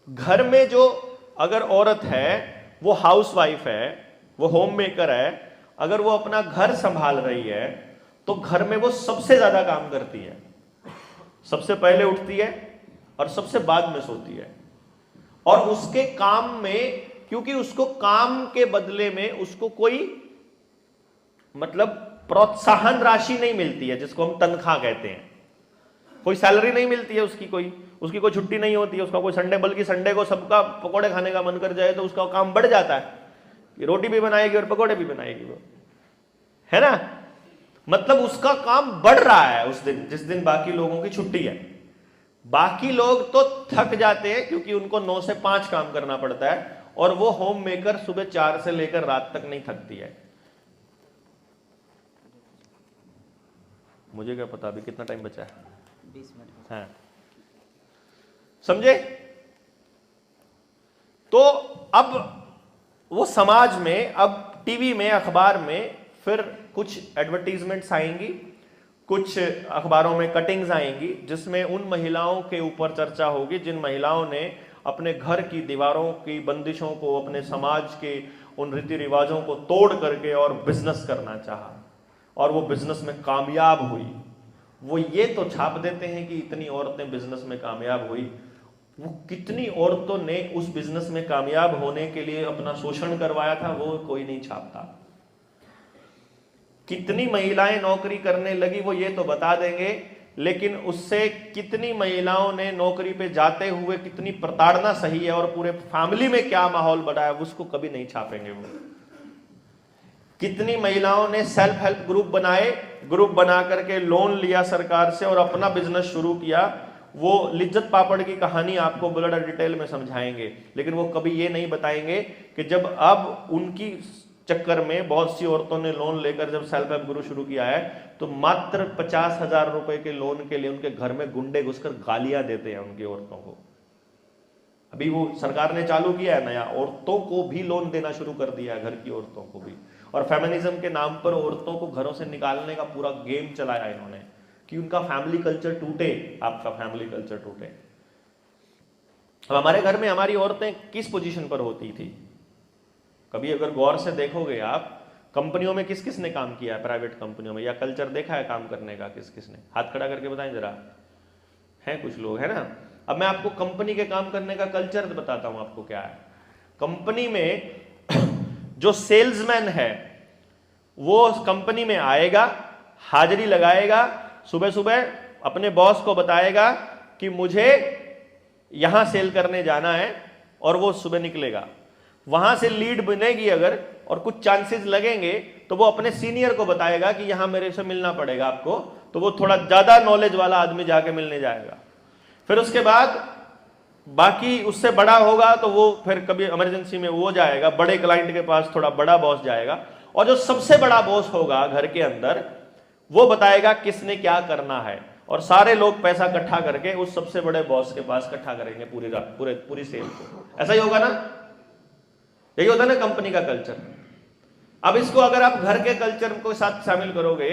घर में जो अगर औरत है वो हाउसवाइफ है, वो होम मेकर है, अगर वो अपना घर संभाल रही है तो घर में वो सबसे ज्यादा काम करती है, सबसे पहले उठती है और सबसे बाद में सोती है। और उसके काम में, क्योंकि उसको काम के बदले में उसको कोई मतलब प्रोत्साहन राशि नहीं मिलती है, जिसको हम तनख्वाह कहते हैं, कोई सैलरी नहीं मिलती है उसकी कोई छुट्टी नहीं होती है उसका कोई संडे, बल्कि संडे को सबका पकोड़े खाने का मन कर जाए तो उसका काम बढ़ जाता है कि रोटी भी बनाएगी और पकोड़े भी बनाएगी वो, है ना। मतलब उसका काम बढ़ रहा है उस दिन, जिस दिन बाकी लोगों की छुट्टी है। बाकी लोग तो थक जाते हैं क्योंकि उनको 9 से 5 काम करना पड़ता है, और वो होम मेकर सुबह 4 से लेकर रात तक नहीं थकती है। मुझे क्या पता अभी कितना टाइम बचा है, 20 मिनट। हाँ, समझे। तो अब वो समाज में, अब टीवी में, अखबार में फिर कुछ एडवर्टीजमेंट्स आएंगी, कुछ अखबारों में कटिंग्स आएंगी जिसमें उन महिलाओं के ऊपर चर्चा होगी जिन महिलाओं ने अपने घर की दीवारों की बंदिशों को, अपने समाज के उन रीति रिवाजों को तोड़ करके और बिजनेस करना चाहा, और वो बिजनेस में कामयाब हुई। वो ये तो छाप देते हैं कि इतनी औरतें बिजनेस में कामयाब हुई, वो कितनी औरतों ने उस बिजनेस में कामयाब होने के लिए अपना शोषण करवाया था वो कोई नहीं छापता। कितनी महिलाएं नौकरी करने लगी वो ये तो बता देंगे, लेकिन उससे कितनी महिलाओं ने नौकरी पे जाते हुए कितनी प्रताड़ना सही है और पूरे फैमिली में क्या माहौल बना है उसको कभी नहीं छापेंगे वो। कितनी महिलाओं ने सेल्फ हेल्प ग्रुप बनाए, ग्रुप बना करके लोन लिया सरकार से और अपना बिजनेस शुरू किया, वो लिज्जत पापड़ की कहानी आपको बड़ा डिटेल में समझाएंगे, लेकिन वो कभी ये नहीं बताएंगे कि जब अब उनकी चक्कर में बहुत सी औरतों ने लोन लेकर जब सेल्फ हेल्प ग्रुप शुरू किया है तो मात्र 50,000 रुपए के लोन के लिए उनके घर में गुंडे घुसकर गालियां देते हैं उनकी औरतों को। अभी वो सरकार ने चालू किया है नया, औरतों को भी लोन देना शुरू कर दिया है, घर की औरतों को भी, और फेमिनिज्म के नाम पर औरतों को घरों से निकालने का पूरा गेम चलाया इन्होंने कि उनका फैमिली कल्चर टूटे, आपका फैमिली कल्चर टूटे। अब हमारे घर में हमारी औरतें किस पोजीशन पर होती थी, कभी अगर गौर से देखोगे आप, कंपनियों में किस किस ने काम किया है, प्राइवेट कंपनियों में, या कल्चर देखा है काम करने का किस किस ने, हाथ खड़ा करके बताएं जरा, हैं कुछ लोग, है ना। अब मैं आपको कंपनी के काम करने का कल्चर बताता हूं आपको क्या है। कंपनी में जो सेल्समैन है वो कंपनी में आएगा, हाजिरी लगाएगा, सुबह सुबह अपने बॉस को बताएगा कि मुझे यहां सेल करने जाना है, और वो सुबह निकलेगा, वहां से लीड बनेगी अगर और कुछ चांसेस लगेंगे तो वो अपने सीनियर को बताएगा कि यहां मेरे से मिलना पड़ेगा आपको, तो वो थोड़ा ज्यादा नॉलेज वाला आदमी जाके मिलने जाएगा। फिर उसके बाद बाकी उससे बड़ा होगा तो वो फिर कभी इमरजेंसी में वो जाएगा, बड़े क्लाइंट के पास थोड़ा बड़ा बॉस जाएगा, और जो सबसे बड़ा बॉस होगा घर के अंदर वो बताएगा किसने क्या करना है, और सारे लोग पैसा इकट्ठा करके उस सबसे बड़े बॉस के पास इकट्ठा करेंगे पूरी सेल को। ऐसा ही होगा ना, यही होता है ना कंपनी का कल्चर। अब इसको अगर आप घर के कल्चर को साथ शामिल करोगे,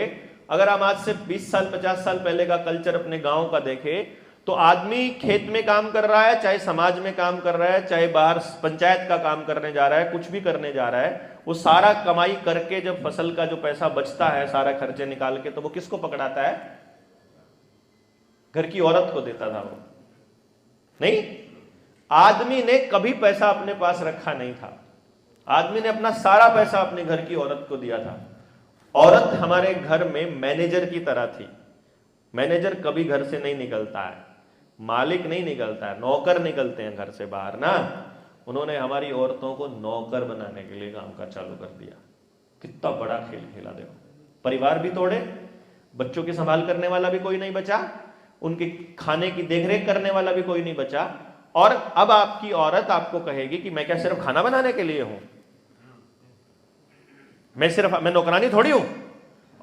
अगर हम आज से 20 साल 50 साल पहले का कल्चर अपने गांव का देखें तो आदमी खेत में काम कर रहा है, चाहे समाज में काम कर रहा है, चाहे बाहर पंचायत का काम करने जा रहा है, कुछ भी करने जा रहा है, वो सारा कमाई करके जब फसल का जो पैसा बचता है सारा खर्चे निकाल के, तो वो किसको पकड़ाता है, घर की औरत को देता था वो। नहीं, आदमी ने कभी पैसा अपने पास रखा नहीं था, आदमी ने अपना सारा पैसा अपने घर की औरत को दिया था। औरत हमारे घर में मैनेजर की तरह थी। मैनेजर कभी घर से नहीं निकलता है, मालिक नहीं निकलता है, नौकर निकलते हैं घर से बाहर ना। उन्होंने हमारी औरतों को नौकर बनाने के लिए काम का चालू कर दिया। कितना बड़ा खेल खेला देखो, परिवार भी तोड़े, बच्चों की संभाल करने वाला भी कोई नहीं बचा, उनके खाने की देखरेख करने वाला भी कोई नहीं बचा, और अब आपकी औरत आपको कहेगी कि मैं क्या सिर्फ खाना बनाने के लिए हूं, मैं नौकरानी थोड़ी हूं।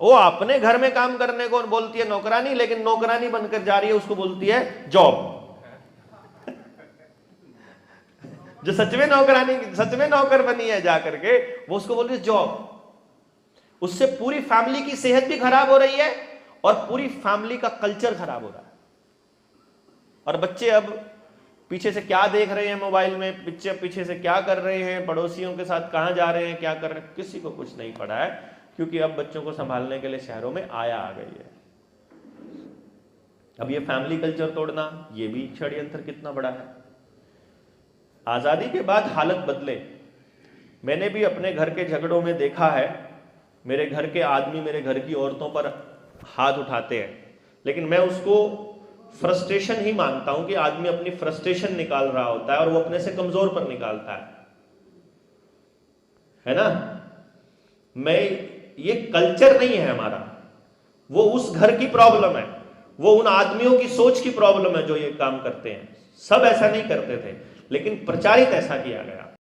वो अपने घर में काम करने को बोलती है नौकरानी, लेकिन नौकरानी बनकर जा रही है उसको बोलती है जॉब। जो सच में नौकरानी, सच में नौकर बनी है जाकर के, वो उसको बोलती है जॉब। उससे पूरी फैमिली की सेहत भी खराब हो रही है और पूरी फैमिली का कल्चर खराब हो रहा है। और बच्चे अब पीछे से क्या देख रहे हैं मोबाइल में, पीछे से क्या कर रहे हैं, पड़ोसियों के साथ कहाँ जा रहे हैं, क्या कर रहे हैं, किसी को कुछ नहीं पड़ा है, क्योंकि अब बच्चों को संभालने के लिए शहरों में आया आ गई है। अब ये फैमिली कल्चर तोड़ना, ये भी षड्यंत्र कितना बड़ा है। आजादी के बाद हालत बदले। मैंने भी अपने घर के झगड़ों में देखा है, मेरे घर के आदमी मेरे घर की औरतों पर हाथ उठाते हैं, लेकिन मैं उसको फ्रस्ट्रेशन ही मानता हूं कि आदमी अपनी फ्रस्ट्रेशन निकाल रहा होता है और वो अपने से कमजोर पर निकालता है ना। ये कल्चर नहीं है हमारा, वो उस घर की प्रॉब्लम है, वो उन आदमियों की सोच की प्रॉब्लम है जो ये काम करते हैं। सब ऐसा नहीं करते थे, लेकिन प्रचारित ऐसा किया गया।